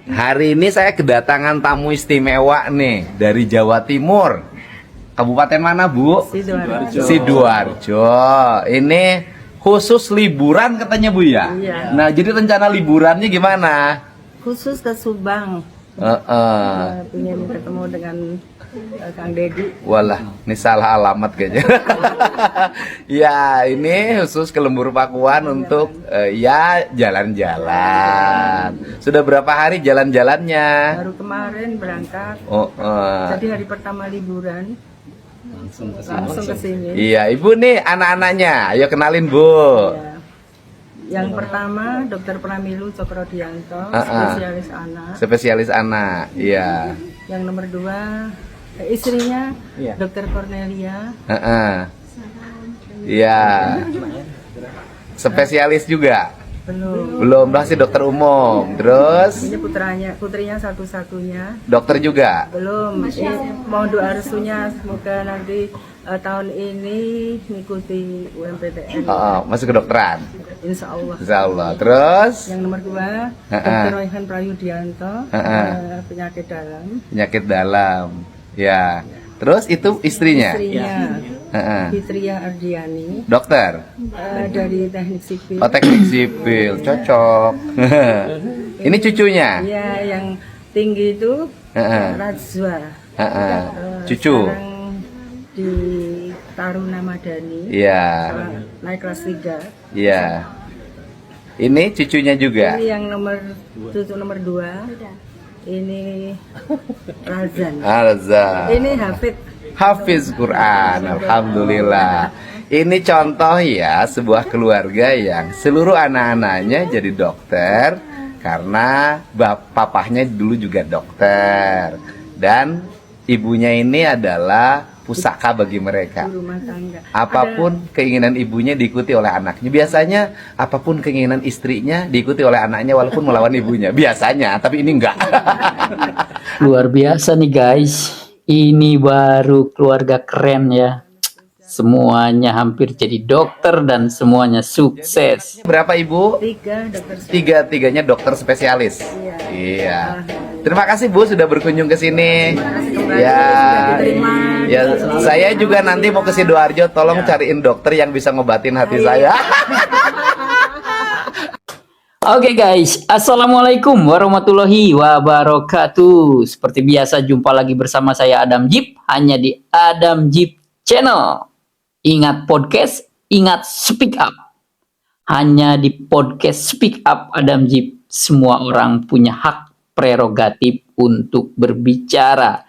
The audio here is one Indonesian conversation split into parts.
Hari ini saya kedatangan tamu istimewa nih dari Jawa Timur. Kabupaten mana, Bu? Sidoarjo. Sidoarjo. Ini khusus liburan katanya, Bu ya? Iya. Nah, jadi rencana liburannya gimana? Khusus ke Subang. Pengen ketemu dengan Kang Dedi. Walah, ini salah alamat kayaknya. Ya, ini khusus ke Lembur Pakuan untuk ya jalan-jalan. Sudah berapa hari jalan-jalannya? Baru kemarin berangkat. Jadi hari pertama liburan langsung ke sini. Iya, Ibu nih anak-anaknya. Ayo kenalin, Bu. Ya. Yang pertama Dokter Pramilu Cokrodianto, spesialis anak. Spesialis anak. Iya. Yang nomor 2 istrinya Dokter Cornelia. Iya. Spesialis juga. Belum. Masih dokter umum. Terus Ini putrinya satu-satunya. dokter juga. Belum. Mau doa restunya semoga nanti tahun ini mengikuti UMPTN. Masuk kedokteran. Insya Allah. Insya Allah. Terus Yang nomor 2 Dr. Royhan Prayudianto, penyakit dalam. penyakit dalam. Ya. Terus itu istrinya. Fitria Ardiani, Dokter. dari teknik sipil. Oh, teknik sipil. Cocok. Ini cucunya. Iya, yang tinggi itu Radzwa. Cucu. Sekarang di Taruna Madani. Iya. Naik kelas 3. Iya. Ini cucunya juga. Ini yang cucu nomor 2. Ini Razan. Alza. Ini Hafid. Hafiz Quran. Alhamdulillah. Ini contoh ya sebuah keluarga yang seluruh anak-anaknya jadi dokter karena papahnya dulu juga dokter dan ibunya ini adalah pusaka bagi mereka. Rumah tangga. Apapun keinginan ibunya diikuti oleh anaknya. Biasanya apapun keinginan istrinya diikuti oleh anaknya walaupun melawan ibunya. Biasanya, tapi ini enggak. Luar biasa nih guys. Ini baru keluarga keren ya. Semuanya hampir jadi dokter dan semuanya sukses. Berapa Ibu? 3 dokter. Tiga-tiganya dokter spesialis. Iya. Terima kasih Bu sudah berkunjung ke sini. Ya. Ya, saya juga nanti mau ke Sidoarjo, tolong cariin dokter yang bisa ngobatin hati saya. Oke guys, assalamualaikum warahmatullahi wabarakatuh. Seperti biasa jumpa lagi bersama saya Adam Jeep hanya di Adam Jeep Channel. Ingat podcast, ingat speak up. Hanya di podcast speak up Adam Jeep semua orang punya hak prerogatif untuk berbicara.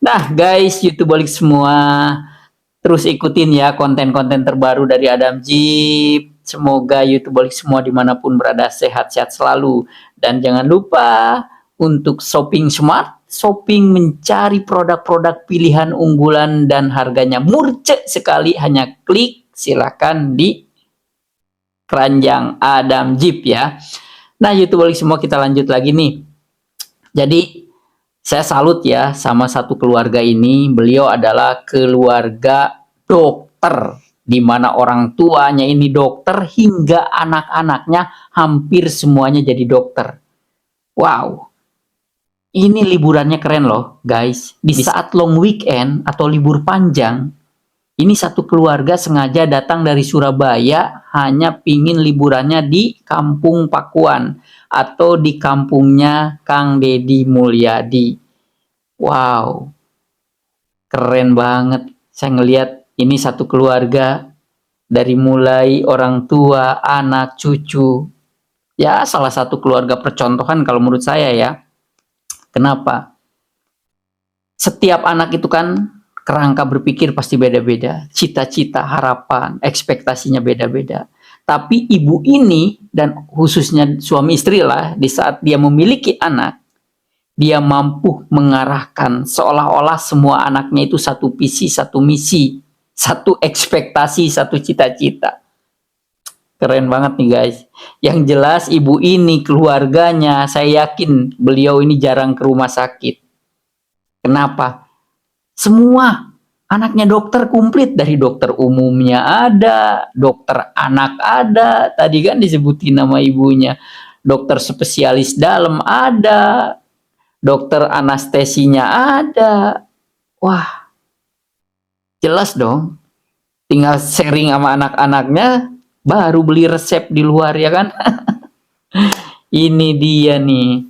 Nah guys, YouTubeolik semua, terus ikutin ya konten-konten terbaru dari Adam Jeep. Semoga YouTubeolik semua dimanapun berada sehat-sehat selalu. Dan jangan lupa untuk shopping smart, shopping mencari produk-produk pilihan unggulan dan harganya murce sekali. Hanya klik silakan di keranjang Adam Jeep ya. Nah YouTubeolik semua, kita lanjut lagi nih. Jadi saya salut ya sama satu keluarga ini. Beliau adalah keluarga dokter, di mana orang tuanya ini dokter hingga anak-anaknya hampir semuanya jadi dokter. Wow. Ini liburannya keren loh guys. Di saat long weekend atau libur panjang, ini satu keluarga sengaja datang dari Surabaya hanya pingin liburannya di Kampung Pakuan atau di kampungnya Kang Dedi Mulyadi. Wow. Keren banget. Saya ngelihat ini satu keluarga dari mulai orang tua, anak, cucu. Ya, salah satu keluarga percontohan kalau menurut saya ya. Kenapa? Setiap anak itu kan kerangka berpikir pasti beda-beda. Cita-cita, harapan, ekspektasinya beda-beda. Tapi ibu ini dan khususnya suami istri lah, di saat dia memiliki anak, dia mampu mengarahkan seolah-olah semua anaknya itu satu visi, satu misi, satu ekspektasi, satu cita-cita. Keren banget nih guys. Yang jelas ibu ini, keluarganya, saya yakin beliau ini jarang ke rumah sakit. Kenapa? Semua anaknya dokter komplit. Dari dokter umumnya ada, dokter anak ada, tadi kan disebutin nama ibunya. Dokter spesialis dalam ada, dokter anestesinya ada. Wah, jelas dong. Tinggal sharing sama anak-anaknya, baru beli resep di luar ya kan. Ini dia nih,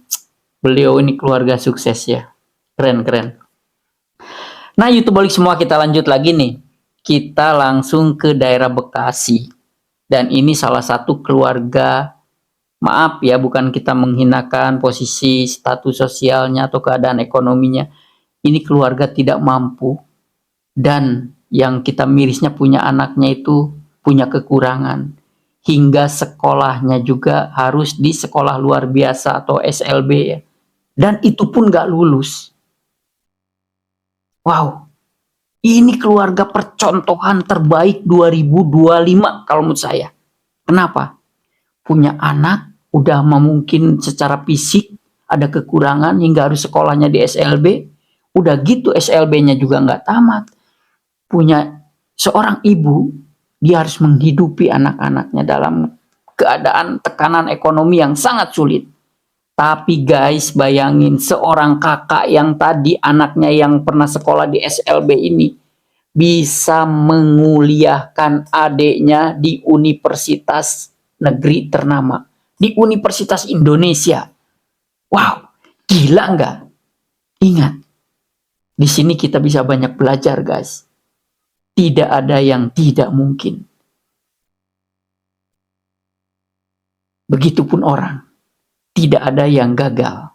beliau ini keluarga sukses ya, keren. Nah, YouTube balik semua, kita lanjut lagi nih. Kita langsung ke daerah Bekasi. Dan ini salah satu keluarga, maaf ya, bukan kita menghinakan posisi status sosialnya atau keadaan ekonominya. Ini keluarga tidak mampu. Dan yang kita mirisnya punya anaknya itu punya kekurangan. Hingga sekolahnya juga harus di sekolah luar biasa atau SLB ya. Dan itu pun gak lulus. Wow, ini keluarga percontohan terbaik 2025 kalau menurut saya. Kenapa? Punya anak, udah mungkin secara fisik ada kekurangan hingga harus sekolahnya di SLB. Udah gitu SLB-nya juga nggak tamat. Punya seorang ibu, dia harus menghidupi anak-anaknya dalam keadaan tekanan ekonomi yang sangat sulit. Tapi guys, bayangin seorang kakak yang tadi anaknya yang pernah sekolah di SLB ini bisa menguliahkan adiknya di universitas negeri ternama, di Universitas Indonesia. Wow, gila nggak? Ingat, di sini kita bisa banyak belajar guys. Tidak ada yang tidak mungkin. Begitupun orang. Tidak ada yang gagal.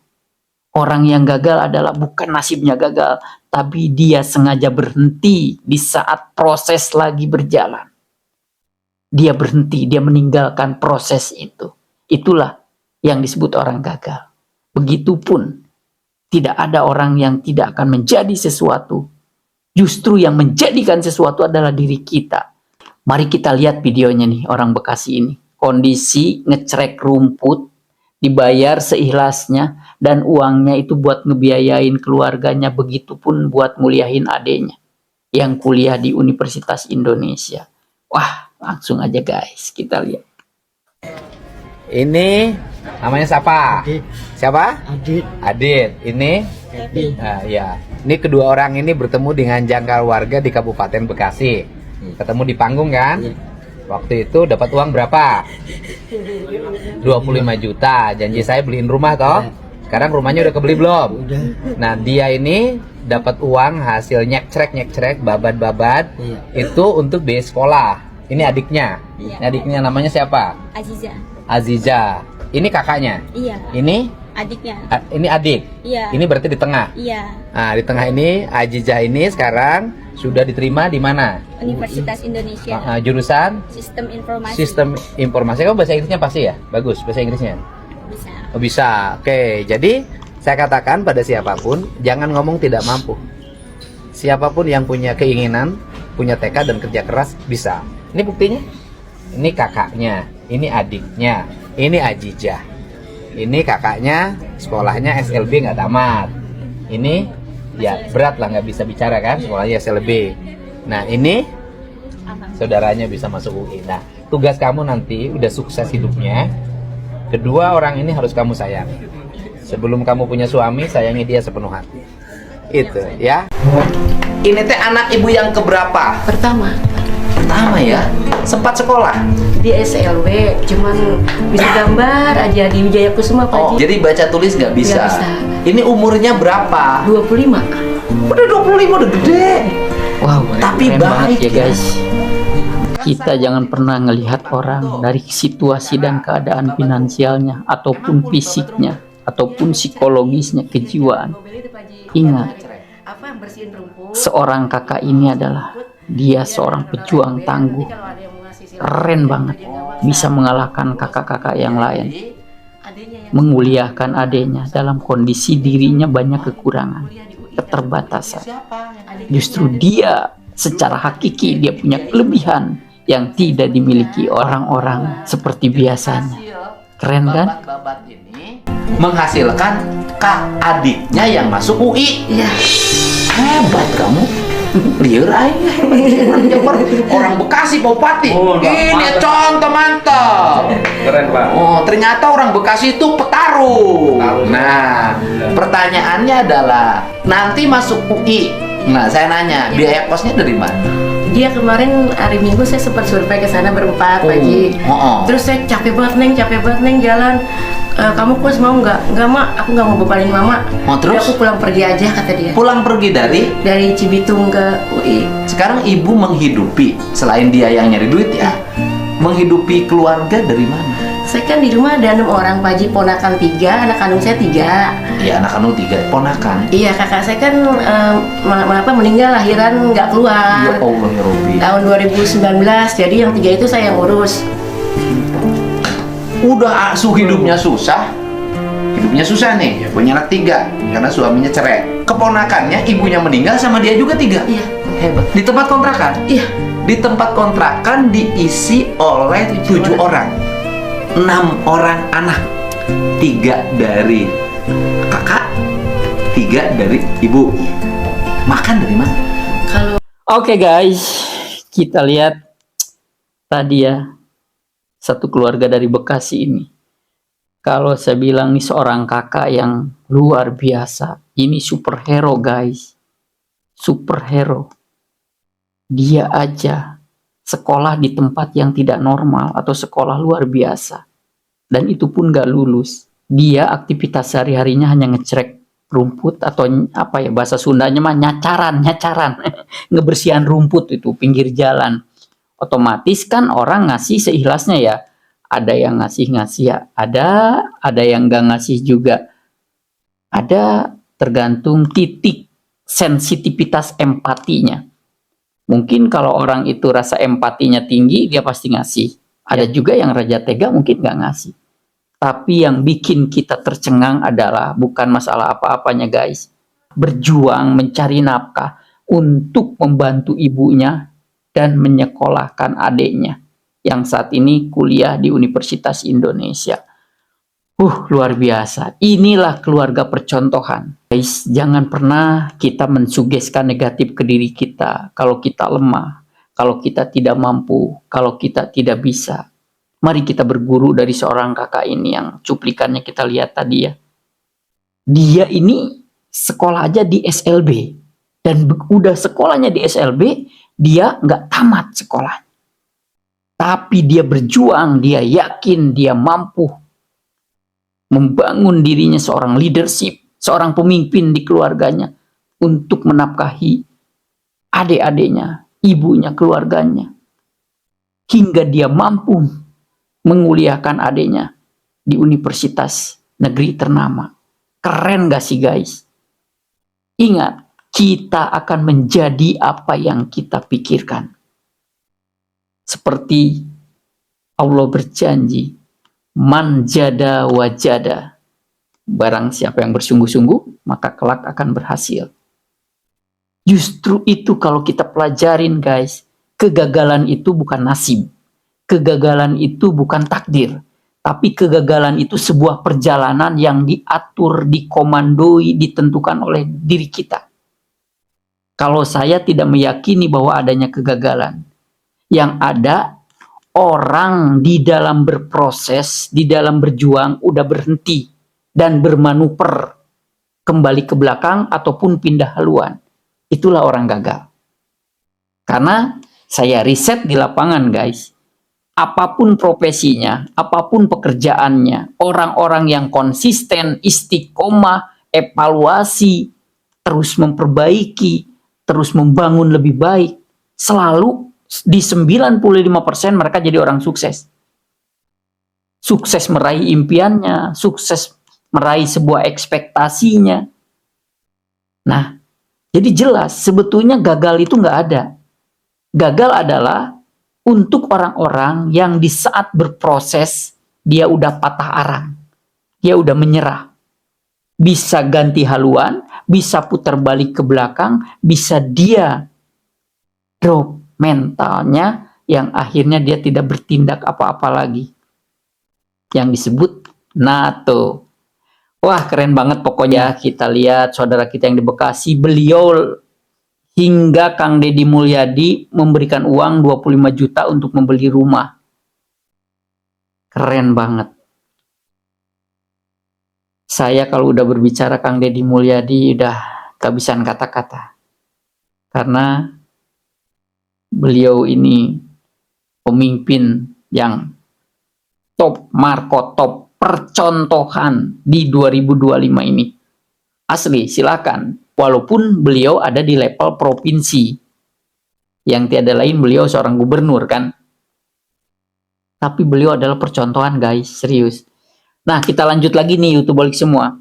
Orang yang gagal adalah bukan nasibnya gagal, tapi dia sengaja berhenti di saat proses lagi berjalan. Dia berhenti, dia meninggalkan proses itu. Itulah yang disebut orang gagal. Begitupun tidak ada orang yang tidak akan menjadi sesuatu. Justru yang menjadikan sesuatu adalah diri kita. Mari kita lihat videonya nih, orang Bekasi ini. Kondisi ngecrek rumput, dibayar seikhlasnya, dan uangnya itu buat ngebiayain keluarganya, begitupun buat muliahin adenya yang kuliah di Universitas Indonesia. Wah, langsung aja guys, kita lihat. Ini namanya siapa? Adit. Siapa? Adit. Adit. Ini? Ya. Ini kedua orang ini bertemu dengan jangkar warga di Kabupaten Bekasi. Ketemu di panggung kan? Waktu itu dapat uang berapa? 25 juta. Janji saya beliin rumah toh. Sekarang rumahnya udah kebeli belum? Udah. Nah, dia ini dapat uang hasil nyek-crek, babat-babat. Iya. Itu untuk biaya sekolah. Ini adiknya. Iya. Ini adiknya namanya siapa? Aziza. Aziza. Ini kakaknya. Iya. Ini Adiknya. ini adik. Iya. Ini berarti di tengah. Iya. Nah, di tengah ini Aziza ini sekarang sudah diterima di mana? Universitas Indonesia. Jurusan Sistem Informasi. Sistem Informasi. Kamu bahasa Inggrisnya pasti ya? Bagus bahasa Inggrisnya. Bisa. Oh, bisa. Oke, jadi saya katakan pada siapapun jangan ngomong tidak mampu. Siapapun yang punya keinginan, punya tekad dan kerja keras bisa. Ini buktinya. Ini kakaknya, ini adiknya, ini Aziza. Ini kakaknya sekolahnya SLB nggak tamat. Ini ya berat lah, nggak bisa bicara kan, sekolahnya SLB. Nah, ini saudaranya bisa masuk UI. Nah, tugas kamu nanti udah sukses hidupnya, kedua orang ini harus kamu sayangi. Sebelum kamu punya suami, sayangi dia sepenuh hati. Itu ya. Ini teh anak ibu yang keberapa? Pertama Pertama ya. Sempat sekolah. di SLB, cuman bisa gambar aja di Wijaya Kusuma Pak Oh, Haji. jadi baca tulis nggak bisa. Nggak bisa. Ini umurnya berapa? 25. Udah 25, udah gede. Wow, Tapi keren banget baik ya ya. guys. Kita jangan pernah ngelihat orang dari situasi dan keadaan finansialnya, ataupun fisiknya, ataupun psikologisnya, kejiwaan. Ingat, seorang kakak ini adalah dia seorang pejuang tangguh, keren banget, bisa mengalahkan kakak-kakak yang lain, menguliahkan adiknya dalam kondisi dirinya banyak kekurangan, keterbatasan. Justru dia secara hakiki dia punya kelebihan yang tidak dimiliki orang-orang seperti biasanya. Keren kan? Babat ini menghasilkan adiknya yang masuk UI. Iya. Hebat kamu. Liar aja. Orang Bekasi Bupati. Ini contoh mantap. Keren Pak. Oh, ternyata orang Bekasi itu petarung. Nah, Pertanyaannya adalah nanti masuk UI. Nah, saya nanya, biaya kosnya dari mana? Dia kemarin hari Minggu saya sempat survei ke sana berempat, Pak Haji. Terus saya capek banget neng jalan. Kamu kos mau nggak? Nggak mak, aku nggak mau bebanin mama. Terus? Udah, aku pulang pergi aja kata dia. Pulang pergi Dari Cibitung ke UI. Sekarang ibu menghidupi, selain dia yang nyari duit ya, menghidupi keluarga dari mana? Saya kan di rumah ada 6 orang, Pak Haji, ponakan 3, anak kandung saya 3. Iya, anak kandung 3, ponakan. Iya, kakak saya kan meninggal lahiran nggak keluar. Ya Allah ya Robbi. Tahun 2019, jadi yang 3 itu saya yang urus. Udah hidupnya susah. Hidupnya susah nih, punya anak 3 karena suaminya cerai. Keponakannya ibunya meninggal sama dia juga 3. Iya. Hebat. Di tempat kontrakan? Iya. Di tempat kontrakan diisi oleh 7 orang. 6 orang anak. 3 dari kakak, 3 dari ibu. Makan dari mana? Kalau Oke guys, kita lihat tadi ya, satu keluarga dari Bekasi ini. Kalau saya bilang nih seorang kakak yang luar biasa, ini superhero guys, superhero. Dia aja sekolah di tempat yang tidak normal atau sekolah luar biasa, dan itu pun gak lulus. Dia aktivitas sehari-harinya hanya ngecek rumput atau apa ya bahasa Sundanya mah nyacaran ngebersihan rumput itu pinggir jalan. Otomatis kan orang ngasih seikhlasnya ya, ada yang ngasih ya, ada yang gak ngasih juga, ada, tergantung titik sensitivitas empatinya. Mungkin kalau orang itu rasa empatinya tinggi, dia pasti ngasih. Ada juga yang raja tega mungkin gak ngasih. Tapi yang bikin kita tercengang adalah bukan masalah apa-apanya guys. Berjuang mencari nafkah untuk membantu ibunya dan menyekolahkan adiknya yang saat ini kuliah di Universitas Indonesia. Luar biasa. Inilah keluarga percontohan. Guys, jangan pernah kita mensugeskan negatif ke diri kita. Kalau kita lemah, kalau kita tidak mampu, kalau kita tidak bisa. Mari kita berguru dari seorang kakak ini yang cuplikannya kita lihat tadi ya. Dia ini sekolah aja di SLB. Dan udah sekolahnya di SLB, dia nggak tamat sekolah. Tapi dia berjuang, dia yakin, dia mampu membangun dirinya seorang leadership, seorang pemimpin di keluarganya untuk menafkahi adik-adiknya, ibunya, keluarganya. Hingga dia mampu menguliakan adiknya di universitas negeri ternama. Keren gak sih guys? Ingat, kita akan menjadi apa yang kita pikirkan. Seperti Allah berjanji, man jada wajada. Barang siapa yang bersungguh-sungguh, maka kelak akan berhasil. Justru itu kalau kita pelajarin guys, kegagalan itu bukan nasib. Kegagalan itu bukan takdir. Tapi kegagalan itu sebuah perjalanan yang diatur, dikomandoi, ditentukan oleh diri kita. Kalau saya tidak meyakini bahwa adanya kegagalan. Yang ada orang di dalam berproses, di dalam berjuang udah berhenti dan bermanuver kembali ke belakang ataupun pindah haluan. Itulah orang gagal. Karena saya riset di lapangan guys, apapun profesinya, apapun pekerjaannya, orang-orang yang konsisten, istiqomah, evaluasi, terus memperbaiki, terus membangun lebih baik, selalu di 95% mereka jadi orang sukses. Sukses meraih impiannya, sukses meraih sebuah ekspektasinya. Nah, jadi jelas sebetulnya gagal itu nggak ada. Gagal adalah untuk orang-orang yang di saat berproses dia udah patah arang, dia udah menyerah. Bisa ganti haluan, bisa putar balik ke belakang, bisa dia drop mentalnya yang akhirnya dia tidak bertindak apa-apa lagi. Yang disebut NATO. Wah, keren banget pokoknya. Kita lihat saudara kita yang di Bekasi, beliau hingga Kang Deddy Mulyadi memberikan uang 25 juta untuk membeli rumah. Keren banget. Saya kalau udah berbicara Kang Deddy Mulyadi udah kehabisan kata-kata. Karena beliau ini pemimpin yang top, marko top, percontohan di 2025 ini. Asli, silakan. Walaupun beliau ada di level provinsi. Yang tiada lain beliau seorang gubernur kan. Tapi beliau adalah percontohan guys, serius. Nah, kita lanjut lagi nih YouTubeolik semua.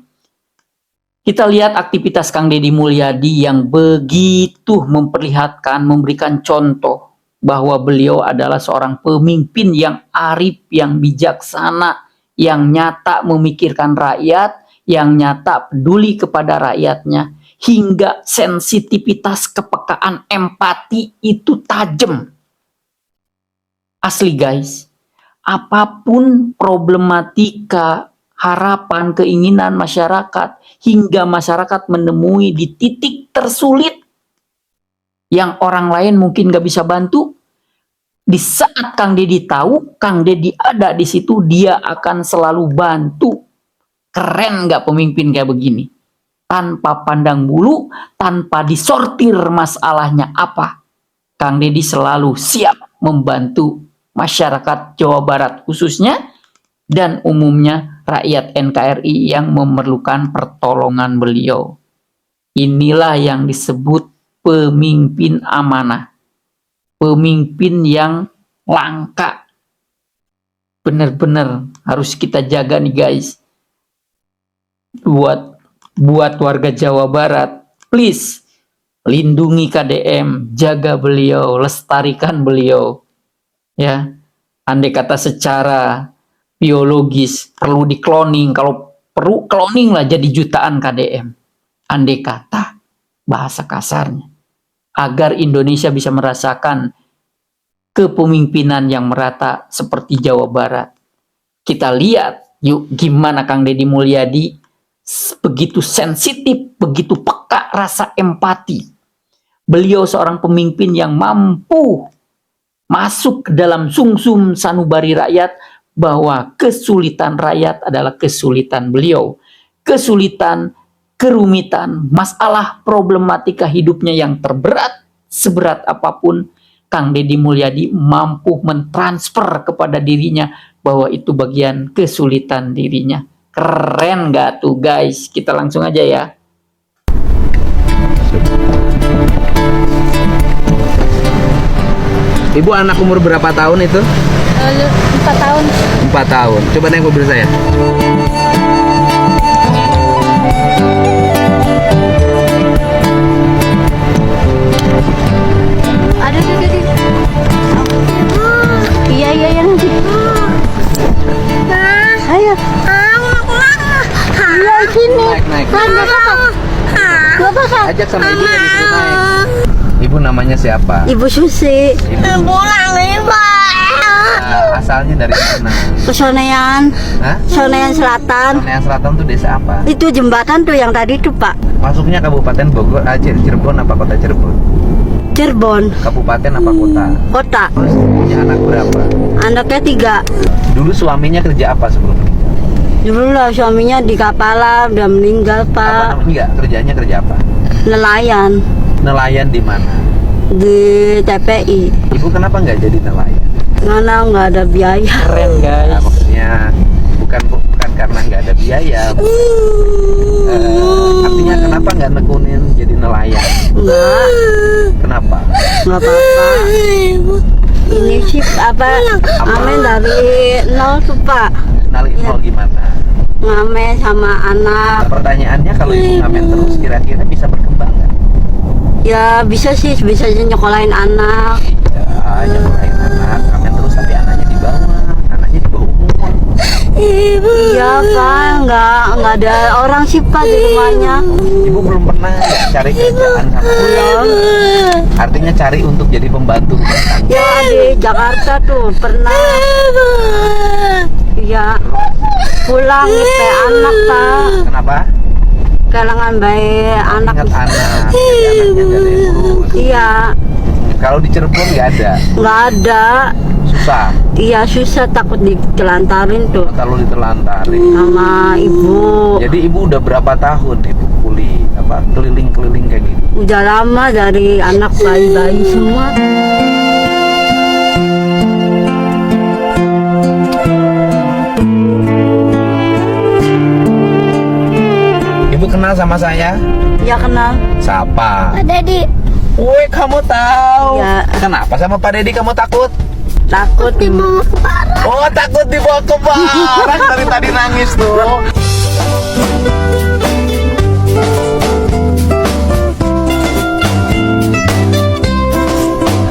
Kita lihat aktivitas Kang Deddy Mulyadi yang begitu memperlihatkan, memberikan contoh bahwa beliau adalah seorang pemimpin yang arif, yang bijaksana, yang nyata memikirkan rakyat, yang nyata peduli kepada rakyatnya, hingga sensitivitas, kepekaan, empati itu tajam. Asli guys. Apapun problematika, harapan, keinginan masyarakat, hingga masyarakat menemui di titik tersulit yang orang lain mungkin gak bisa bantu, di saat Kang Deddy tahu, Kang Deddy ada di situ, dia akan selalu bantu. Keren gak pemimpin kayak begini? Tanpa pandang bulu, tanpa disortir masalahnya apa, Kang Deddy selalu siap membantu masyarakat Jawa Barat khususnya dan umumnya rakyat NKRI yang memerlukan pertolongan beliau. Inilah yang disebut pemimpin amanah, pemimpin yang langka. Benar-benar harus kita jaga nih guys. Buat warga Jawa Barat, please lindungi KDM, jaga beliau, lestarikan beliau. Ya, andai kata secara biologis perlu di-cloning, kalau perlu cloning lah jadi jutaan KDM. Andai kata bahasa kasarnya, agar Indonesia bisa merasakan kepemimpinan yang merata seperti Jawa Barat. Kita lihat yuk gimana Kang Deddy Mulyadi begitu sensitif, begitu peka rasa empati. Beliau seorang pemimpin yang mampu masuk ke dalam sumsum sanubari rakyat, bahwa kesulitan rakyat adalah kesulitan beliau. Kesulitan, kerumitan, masalah problematika hidupnya yang terberat, seberat apapun, Kang Deddy Mulyadi mampu mentransfer kepada dirinya bahwa itu bagian kesulitan dirinya. Keren gak tuh guys? Kita langsung aja ya. Ibu anak umur berapa tahun itu? 4 tahun. 4 tahun. Coba nengok mobil saya. Aduh. Iya nanti. Ayo. Iya sini. Naik. Gak apa-apa. Ajak sama ibu dari situ naik. Ibu namanya siapa? Ibu Susi. Asalnya dari mana? Kesonean. Hah? Sonean Selatan. Sonean Selatan tuh desa apa? Itu jembatan tuh yang tadi tuh Pak. Masuknya Kabupaten Bogor, Cirebon apa kota Cirebon? Cirebon. Kabupaten apa kota? Kota. Terus punya anak berapa? Anaknya 3. Dulu suaminya kerja apa sebelum menikah? Dulu lah suaminya di kapalan, udah meninggal Apa Pak. namanya? Kerjanya kerja apa? Nelayan Nelayan di mana? di TPI. Ibu kenapa nggak jadi nelayan? Mana nggak ada biaya. Keren Nah, guys. maksudnya bukan karena nggak ada biaya. Artinya kenapa nggak nekunin jadi nelayan? Enggak, Kenapa? nggak apa-apa. Ini sih apa? Amen dari nol tuh Pak. Nol gimana? Ngamen sama anak. Nah, pertanyaannya kalau ibu ngamen terus kira-kira bisa berkembang nggak? Ya bisa sih, bisa nyekolahin anak. Ya, nyekolahin anak, ngamen terus tapi anaknya di bawah umur. Iya Pak, nggak ada orang sih Pak di rumahnya. Ibu belum pernah cari kerjaan sama Belum. Artinya cari untuk jadi pembantu rumah tangga. Ya di Jakarta tuh pernah. Iya. Pulang teh anak Pak. Kenapa? Kelangan baik anak. Ingat anak, jadi anaknya nggak ada yang urus. Iya. Kalau di Cirebon nggak ada. Nggak ada. Susah. Iya susah, takut ditelantarin tuh Kalau ditelantarin. sama ibu. Jadi ibu udah berapa tahun ibu keliling-keliling kayak gini? Udah lama, dari anak bayi-bayi semua. Ibu kenal sama saya? Ya kenal. Siapa? Pak Dedi. Woi, kamu tahu? Ya. Kenapa sama Pak Dedi kamu takut? Takut dibawa ke barat. Oh, takut dibawa ke barat. Dari tadi nangis tuh.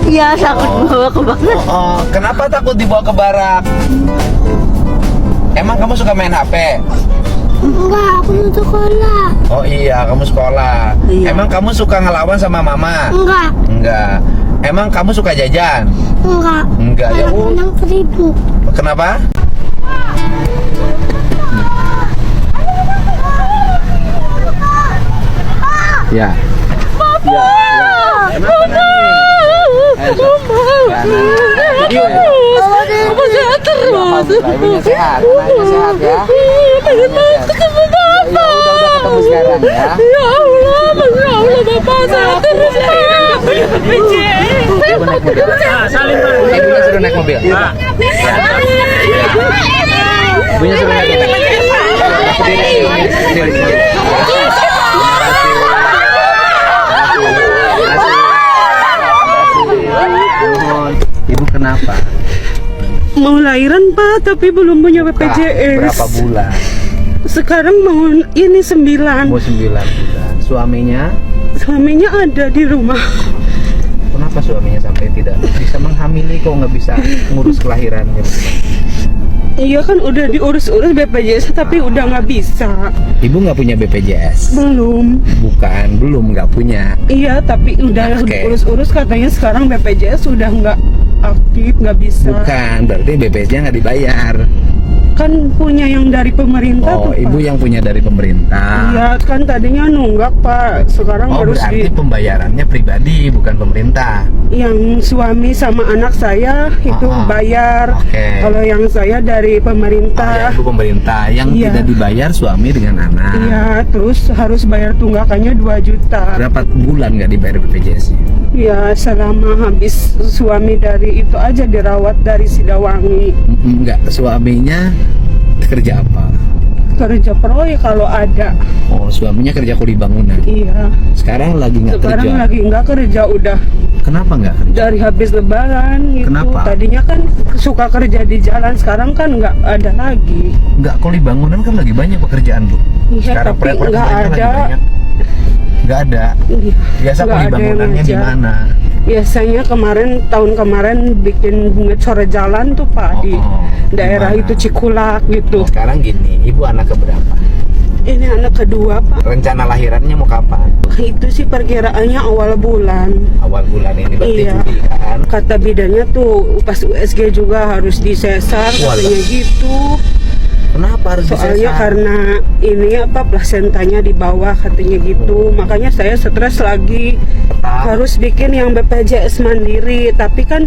Iya takut dibawa ke barat. Oh, kenapa takut dibawa ke barak? Emang kamu suka main HP? Enggak, aku mau sekolah. Oh iya, kamu sekolah. Iya. Emang kamu suka ngelawan sama mama? Enggak, Enggak. Emang kamu suka jajan? enggak. Enggak ya. Menang 1000. Kenapa? Ya. Ya. Kenapa nangis? Ibu sehat terus. Ibunya sehat, anaknya sehat ya. Pengen banget ketemu Bapak. Udah ketemu sekarang ya. Ya Allah, Masya Allah, Bapak sehat terus ya. Ibu naik mobil. Ibunya suruh naik mobil. Ibunya suruh naik mobil. Ibu kenapa? Mau lahiran Pak, tapi belum punya BPJS. Berapa bulan? Sekarang mau ini 9. Mau 9 bulan. Suaminya? Suaminya ada di rumah. Kenapa suaminya sampai tidak bisa menghamili, kok nggak bisa ngurus kelahirannya? Iya kan udah diurus-urus BPJS tapi udah nggak bisa. Ibu nggak punya BPJS? Belum. Bukan, belum nggak punya. Iya tapi udah Oke. diurus-urus, katanya sekarang BPJS sudah nggak aktif, nggak bisa. Bukan, berarti BPJS-nya nggak dibayar. Kan punya yang dari pemerintah Oh, tuh, ibu Pak. yang punya dari pemerintah. Iya kan tadinya nunggak Pak, sekarang Oh, harus berarti pembayarannya pribadi, bukan pemerintah. yang suami sama anak saya itu Ah, ah. bayar. Oke. Kalau yang saya dari Oh, ya, pemerintah. ibu pemerintah. Yang Iya. tidak dibayar suami dengan anak. Iya, terus harus bayar tunggakannya 2 juta. Berapa bulan nggak dibayar BPJS-nya? Ya selama habis suami dari itu aja dirawat dari Sidawangi. Enggak, suaminya kerja apa? Kerja proyek kalau ada. Oh, suaminya kerja kuli bangunan. Iya. Sekarang lagi nggak Sekarang kerja. lagi nggak kerja, udah Kenapa nggak kerja? dari habis lebaran gitu. Kenapa? Tadinya kan suka kerja di jalan, sekarang kan nggak ada lagi. Nggak, kuli bangunan kan lagi banyak pekerjaan, Bu. Iya, Sekarang tapi proyek-proyek nggak pemerintah lagi ada. banyak. Nggak ada. Iya. Biasa Nggak kuli ada yang bangunannya di ngejar. mana? Biasanya tahun kemarin bikin ngecor jalan tuh Pak di Oh, daerah gimana? itu Cikulak gitu. Oh, sekarang gini, ibu anak keberapa? Ini anak kedua Pak. Rencana lahirannya mau kapan? Itu sih perkiraannya awal bulan. Awal bulan ini, berarti Iya. Juli kan? Kata bidannya tuh pas USG juga harus disesar, Walah. katanya gitu. Kenapa harus Soalnya disesar? karena ini plasentanya di bawah katanya gitu. Makanya saya stres lagi, harus bikin yang BPJS mandiri. Tapi kan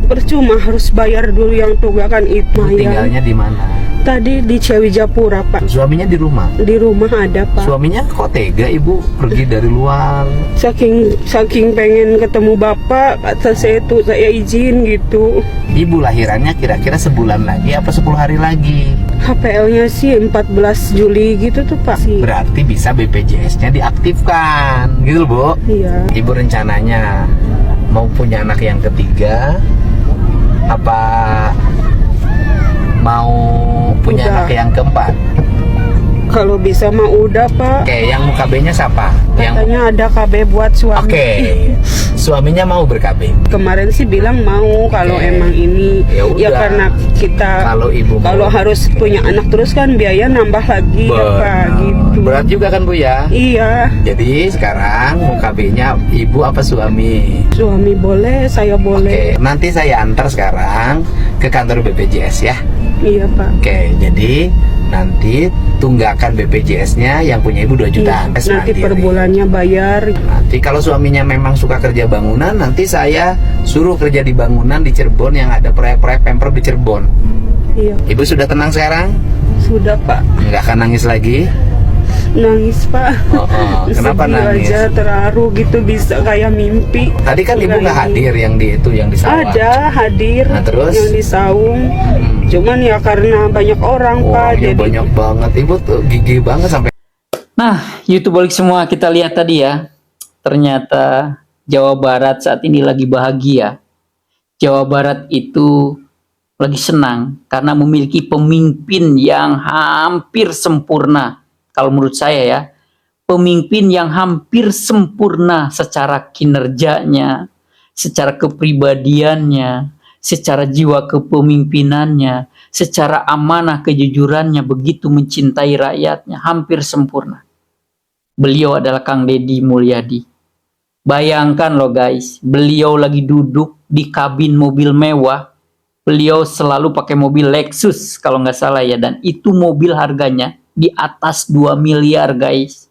percuma, harus bayar dulu yang tunggakan itu. Ibu Ya. tinggalnya di mana? Tadi di Cewijapura Pak. Suaminya di rumah? Di rumah ada Pak. Suaminya kok tega ibu pergi dari luar? Saking pengen ketemu bapak, kata saya tuh saya izin gitu. Ibu lahirannya kira-kira sebulan lagi apa 10 hari lagi? HPL-nya sih 14 Juli gitu tuh Pak. Berarti bisa BPJS-nya diaktifkan, gitu loh, Bu. Iya. Ibu rencananya mau punya anak yang ketiga, apa mau punya Udah. anak yang keempat? Kalau bisa mah udah Pak. Oke, yang mau KB-nya siapa? Yang Katanya ada KB buat suami. Oke, suaminya mau ber-KB. Kemarin sih bilang mau kalau Oke. emang ini Ya ya udah. karena kita Kalau ibu mau. kalau harus punya anak terus kan biaya nambah lagi ya Pak Benar. gitu. Berat juga kan Bu ya? Iya, Jadi sekarang mau KB-nya ibu apa suami? suami boleh, saya boleh. Oke, nanti saya antar sekarang ke kantor BPJS ya. Iya Pak. Oke, jadi nanti tunggakan BPJS-nya yang punya ibu 2 juta. Iya, nanti per bulannya bayar. Nanti kalau suaminya memang suka kerja bangunan, nanti saya suruh kerja di bangunan di Cirebon yang ada proyek-proyek Pemprov di Cirebon. Iya, Ibu sudah tenang sekarang? sudah Pak. Nggak akan nangis lagi? Nangis Pak. Kenapa Sedih nangis? aja, terharu gitu, bisa kayak mimpi. Tadi kan ibu nggak hadir yang di itu, yang di sawah. Ada hadir Nah, terus? yang di saung. Cuman ya karena banyak orang Pak, ya jadi banyak banget. Ibu tuh gigih banget sampai. Nah, YouTubeolik semua, kita lihat tadi ya. Ternyata Jawa Barat saat ini lagi bahagia. Jawa Barat itu lagi senang karena memiliki pemimpin yang hampir sempurna. Kalau menurut saya ya, pemimpin yang hampir sempurna secara kinerjanya, secara kepribadiannya, secara jiwa kepemimpinannya, secara amanah kejujurannya, begitu mencintai rakyatnya, hampir sempurna. Beliau adalah Kang Deddy Mulyadi. Bayangkan loh guys, beliau lagi duduk di kabin mobil mewah. Beliau selalu pakai mobil Lexus kalau nggak salah ya, dan itu mobil harganya di atas 2 miliar guys.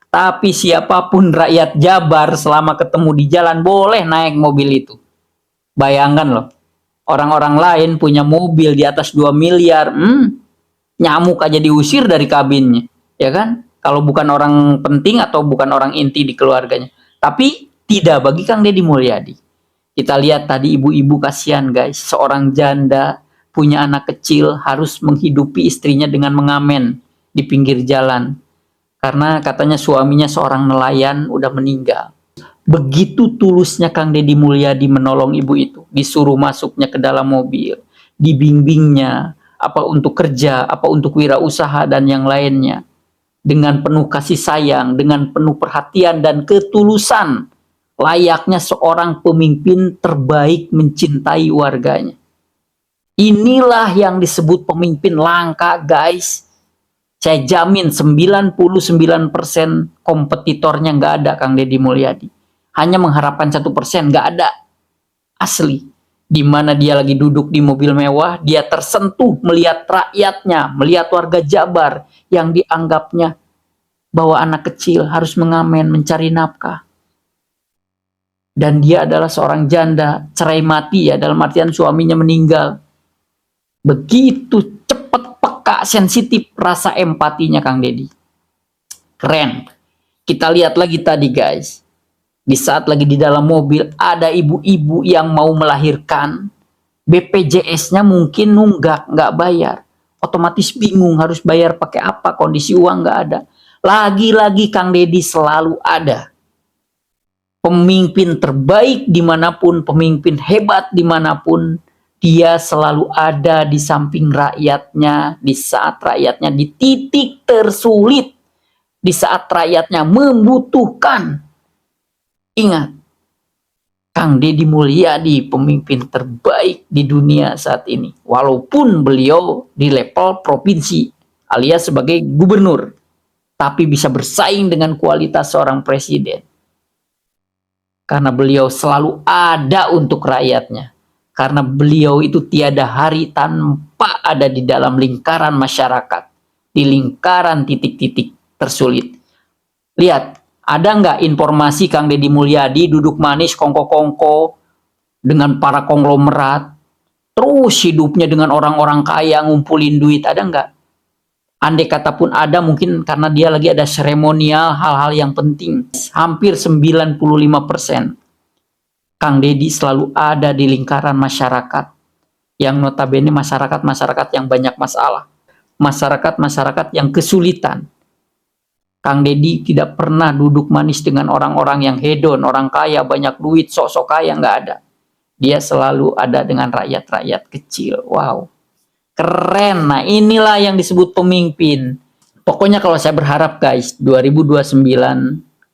Tapi siapapun rakyat Jabar selama ketemu di jalan boleh naik mobil itu. Bayangkan loh, orang-orang lain punya mobil di atas 2 miliar, nyamuk aja diusir dari kabinnya, ya kan? Kalau bukan orang penting atau bukan orang inti di keluarganya. Tapi tidak bagi Kang Deddy Mulyadi. Kita lihat tadi ibu-ibu kasihan guys, seorang janda punya anak kecil harus menghidupi istrinya dengan mengamen di pinggir jalan. Karena katanya suaminya seorang nelayan udah meninggal. Begitu tulusnya Kang Deddy Mulyadi menolong ibu itu. Disuruh masuknya ke dalam mobil, dibimbingnya, apa untuk kerja, apa untuk wirausaha dan yang lainnya. Dengan penuh kasih sayang, dengan penuh perhatian dan ketulusan. Layaknya seorang pemimpin terbaik mencintai warganya. Inilah yang disebut pemimpin langka guys. Saya jamin 99% kompetitornya nggak ada Kang Deddy Mulyadi. Hanya mengharapkan 1%, nggak ada. Asli. Di mana dia lagi duduk di mobil mewah, dia tersentuh melihat rakyatnya, melihat warga Jabar yang dianggapnya bahwa anak kecil harus mengamen, mencari nafkah. Dan dia adalah seorang janda, cerai mati ya, dalam artian suaminya meninggal. Begitu cepat, peka, sensitif rasa empatinya Kang Deddy. Keren. Kita lihat lagi tadi guys. Di saat lagi di dalam mobil, ada ibu-ibu yang mau melahirkan. BPJS-nya mungkin nunggak, nggak bayar. Otomatis bingung harus bayar pakai apa, kondisi uang nggak ada. Lagi-lagi Kang Deddy selalu ada. Pemimpin terbaik dimanapun, pemimpin hebat dimanapun, dia selalu ada di samping rakyatnya, di saat rakyatnya di titik tersulit, di saat rakyatnya membutuhkan. Ingat, Kang Deddy Mulyadi pemimpin terbaik di dunia saat ini, walaupun beliau di level provinsi alias sebagai gubernur, tapi bisa bersaing dengan kualitas seorang presiden. Karena beliau selalu ada untuk rakyatnya. Karena beliau itu tiada hari tanpa ada di dalam lingkaran masyarakat. Di lingkaran titik-titik tersulit. Lihat, ada nggak informasi Kang Deddy Mulyadi duduk manis kongko-kongko dengan para konglomerat. Terus hidupnya dengan orang-orang kaya ngumpulin duit, ada nggak? Andai kata pun ada, mungkin karena dia lagi ada seremonial, hal-hal yang penting. Hampir 95% Kang Deddy selalu ada di lingkaran masyarakat. Yang notabene masyarakat-masyarakat yang banyak masalah. Masyarakat-masyarakat yang kesulitan. Kang Deddy tidak pernah duduk manis dengan orang-orang yang hedon, orang kaya, banyak duit, sok-sok kaya, nggak ada. Dia selalu ada dengan rakyat-rakyat kecil. Wow. Keren. Nah, inilah yang disebut pemimpin. Pokoknya kalau saya berharap guys, 2029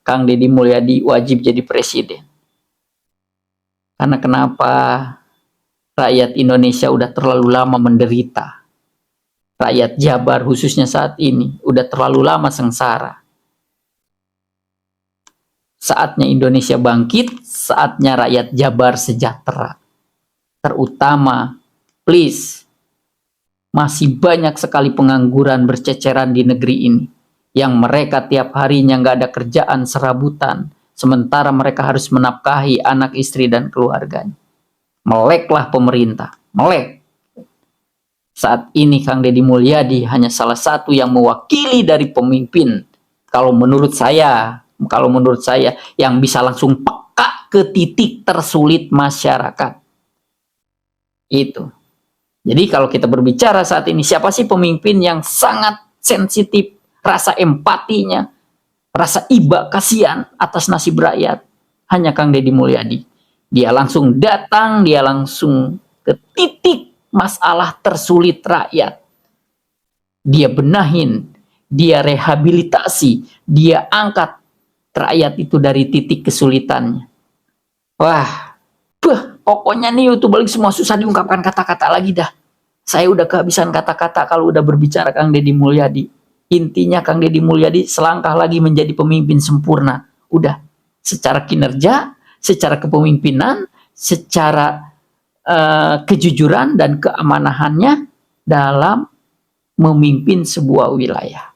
Kang Deddy Mulyadi wajib jadi presiden. Karena kenapa? Rakyat Indonesia udah terlalu lama menderita. Rakyat Jabar khususnya saat ini udah terlalu lama sengsara. Saatnya Indonesia bangkit, saatnya rakyat Jabar sejahtera. Terutama, please, masih banyak sekali pengangguran berceceran di negeri ini, yang mereka tiap harinya nggak ada kerjaan, serabutan, sementara mereka harus menafkahi anak, istri, dan keluarganya. Meleklah pemerintah, melek. Saat ini Kang Deddy Mulyadi hanya salah satu yang mewakili dari pemimpin. Kalau menurut saya yang bisa langsung peka ke titik tersulit masyarakat. Itu. Jadi kalau kita berbicara saat ini, siapa sih pemimpin yang sangat sensitif, rasa empatinya, rasa iba kasihan atas nasib rakyat? Hanya Kang Deddy Mulyadi. Dia langsung datang, dia langsung ke titik masalah tersulit rakyat. Dia benahin, dia rehabilitasi, dia angkat rakyat itu dari titik kesulitannya. Wah, pokoknya nih YouTube balik semua susah diungkapkan kata-kata lagi dah. Saya udah kehabisan kata-kata kalau udah berbicara Kang Deddy Mulyadi. Intinya Kang Deddy Mulyadi selangkah lagi menjadi pemimpin sempurna. Udah, secara kinerja, secara kepemimpinan, secara kejujuran dan keamanahannya dalam memimpin sebuah wilayah.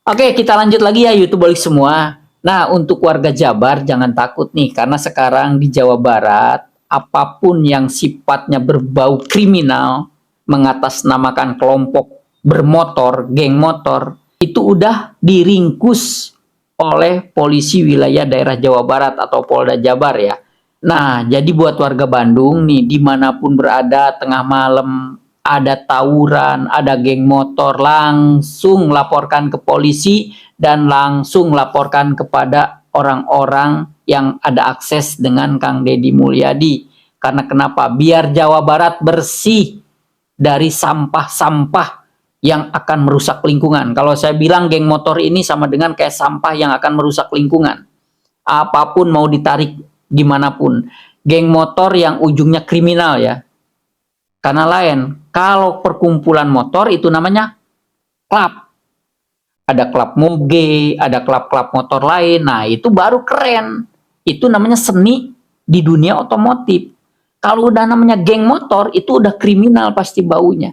Oke, kita lanjut lagi ya YouTube balik semua. Nah, untuk warga Jabar jangan takut nih, karena sekarang di Jawa Barat apapun yang sifatnya berbau kriminal, mengatasnamakan kelompok bermotor, geng motor, itu udah diringkus oleh polisi wilayah daerah Jawa Barat atau Polda Jabar ya. Nah, jadi buat warga Bandung nih, dimanapun berada, tengah malam ada tawuran, ada geng motor, langsung laporkan ke polisi dan langsung laporkan kepada orang-orang yang ada akses dengan Kang Deddy Mulyadi. Karena kenapa? Biar Jawa Barat bersih dari sampah-sampah yang akan merusak lingkungan. Kalau saya bilang geng motor ini sama dengan kayak sampah yang akan merusak lingkungan. Apapun mau ditarik dimanapun, geng motor yang ujungnya kriminal ya. Karena lain, kalau perkumpulan motor itu namanya klub. Ada klub moge, ada klub-klub motor lain. Nah, itu baru keren. Itu namanya seni di dunia otomotif. Kalau udah namanya geng motor, itu udah kriminal pasti baunya.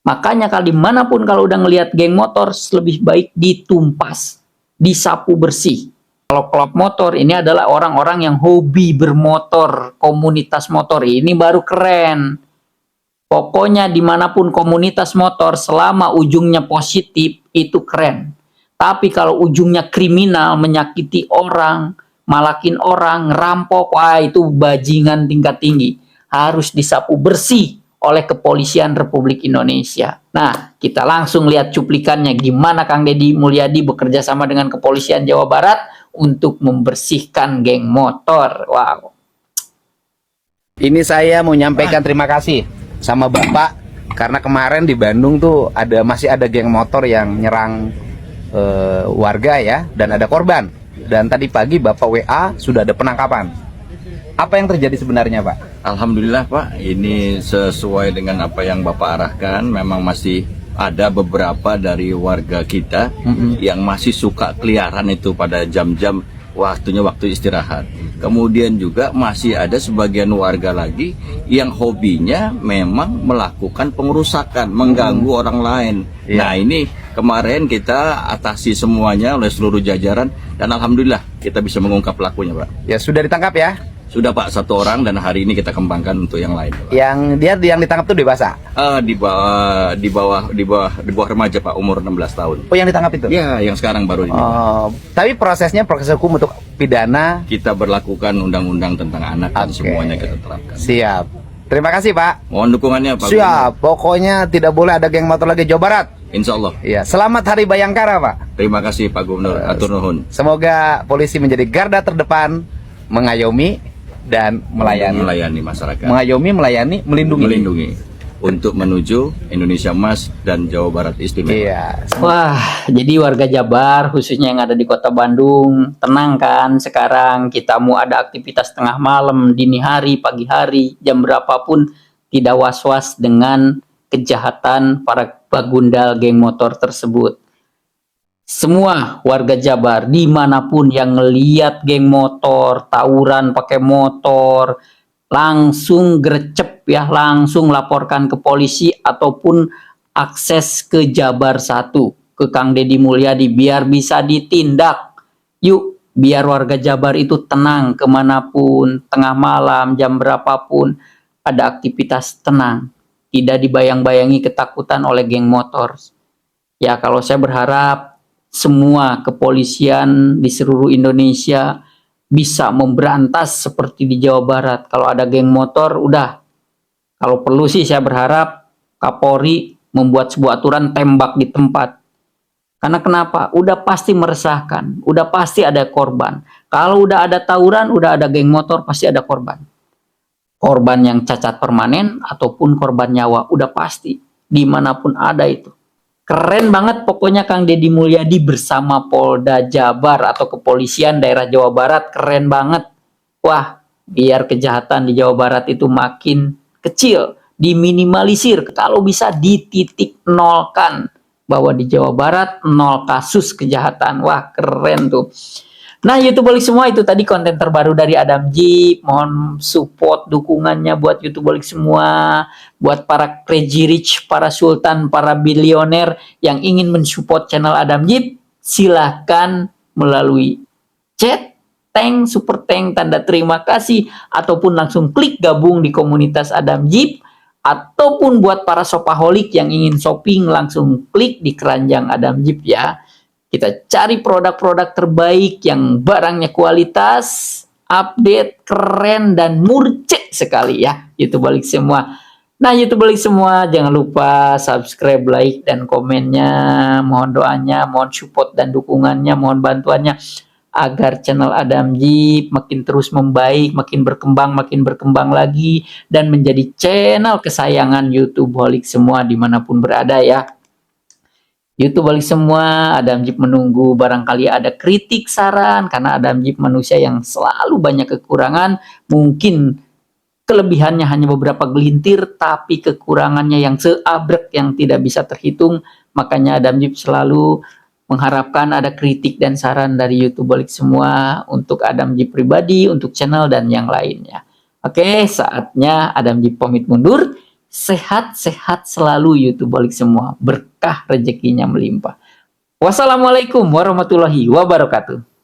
Makanya kalau dimanapun kalau udah ngelihat geng motor, lebih baik ditumpas, disapu bersih. Kalau klub motor ini adalah orang-orang yang hobi bermotor, komunitas motor, ini baru keren. Pokoknya dimanapun komunitas motor selama ujungnya positif itu keren. Tapi kalau ujungnya kriminal, menyakiti orang, malakin orang, ngerampok, wah itu bajingan tingkat tinggi. Harus disapu bersih oleh Kepolisian Republik Indonesia. Nah, kita langsung lihat cuplikannya gimana Kang Deddy Mulyadi bekerja sama dengan Kepolisian Jawa Barat untuk membersihkan geng motor. Wow. Ini saya mau nyampaikan terima kasih sama Bapak karena kemarin di Bandung tuh masih ada geng motor yang nyerang warga ya, dan ada korban. Dan tadi pagi Bapak WA sudah ada penangkapan. Apa yang terjadi sebenarnya, Pak? Alhamdulillah, Pak, ini sesuai dengan apa yang Bapak arahkan. Memang masih ada beberapa dari warga kita yang masih suka keliaran itu pada jam-jam waktu istirahat. Kemudian juga masih ada sebagian warga lagi yang hobinya memang melakukan pengerusakan, mengganggu orang lain. Nah, ini kemarin kita atasi semuanya oleh seluruh jajaran dan alhamdulillah kita bisa mengungkap pelakunya, Pak. Ya, sudah ditangkap ya? Sudah, Pak, satu orang dan hari ini kita kembangkan untuk yang lain, Pak. Yang ditangkap tuh dewasa? Di bawah remaja, Pak, umur 16 tahun. Oh, yang ditangkap itu? Ya, yang sekarang baru ini. Tapi proses hukum untuk pidana kita berlakukan undang-undang tentang anak dan semuanya kita terapkan. Siap. Terima kasih, Pak. Mohon dukungannya, Pak. Siap. Pokoknya tidak boleh ada geng motor lagi Jawa Barat. Insya Allah. Iya. Selamat Hari Bayangkara, Pak. Terima kasih, Pak Gubernur. Atur nuhun. Semoga polisi menjadi garda terdepan, mengayomi dan melayani masyarakat. Mengayomi, melayani, melindungi. Untuk menuju Indonesia Emas dan Jawa Barat Istimewa. Iya. Wah, jadi warga Jabar khususnya yang ada di kota Bandung, tenang kan sekarang kita mau ada aktivitas tengah malam, dini hari, pagi hari, jam berapapun tidak was-was dengan kejahatan para bagundal geng motor tersebut. Semua warga Jabar dimanapun yang ngeliat geng motor, tawuran pakai motor, langsung gercep ya, langsung laporkan ke polisi ataupun akses ke Jabar 1, ke Kang Deddy Mulyadi biar bisa ditindak. Yuk, biar warga Jabar itu tenang kemanapun, tengah malam, jam berapapun, ada aktivitas tenang. Tidak dibayang-bayangi ketakutan oleh geng motor. Ya, kalau saya berharap semua kepolisian di seluruh Indonesia bisa memberantas seperti di Jawa Barat. Kalau ada geng motor, udah. Kalau perlu sih saya berharap Kapolri membuat sebuah aturan tembak di tempat. Karena kenapa? Udah pasti meresahkan, udah pasti ada korban. Kalau udah ada tawuran, udah ada geng motor, pasti ada korban. Korban yang cacat permanen ataupun korban nyawa, udah pasti. Dimanapun ada itu. Keren banget pokoknya Kang Deddy Mulyadi bersama Polda Jabar atau kepolisian daerah Jawa Barat, keren banget. Wah, biar kejahatan di Jawa Barat itu makin kecil, diminimalisir, kalau bisa dititik nolkan, bahwa di Jawa Barat 0 kasus kejahatan. Wah, keren tuh. Nah, YouTubeolik semua, itu tadi konten terbaru dari Adam Jeep. Mohon support dukungannya buat YouTubeolik semua, buat para crazy rich, para sultan, para bilioner yang ingin mensupport channel Adam Jeep, silahkan melalui chat, thank, super thank, tanda terima kasih, ataupun langsung klik gabung di komunitas Adam Jeep. Ataupun buat para shopaholic yang ingin shopping, langsung klik di keranjang Adam Jeep ya. Kita cari produk-produk terbaik yang barangnya kualitas, update, keren, dan murcek sekali ya. YouTubeolik semua. Nah, YouTubeolik semua, jangan lupa subscribe, like, dan komennya. Mohon doanya, mohon support dan dukungannya, mohon bantuannya, agar channel Adam Jeep makin terus membaik, makin berkembang lagi, dan menjadi channel kesayangan YouTubeolik semua dimanapun berada ya. YouTubeolik semua, Adam Jeep menunggu barangkali ada kritik, saran, karena Adam Jeep manusia yang selalu banyak kekurangan, mungkin kelebihannya hanya beberapa gelintir, tapi kekurangannya yang seabrek yang tidak bisa terhitung. Makanya Adam Jeep selalu mengharapkan ada kritik dan saran dari YouTubeolik semua untuk Adam Jeep pribadi, untuk channel, dan yang lainnya. Oke, saatnya Adam Jeep pamit mundur. Sehat-sehat selalu YouTubeolik semua. Berkah rezekinya melimpah. Wassalamualaikum warahmatullahi wabarakatuh.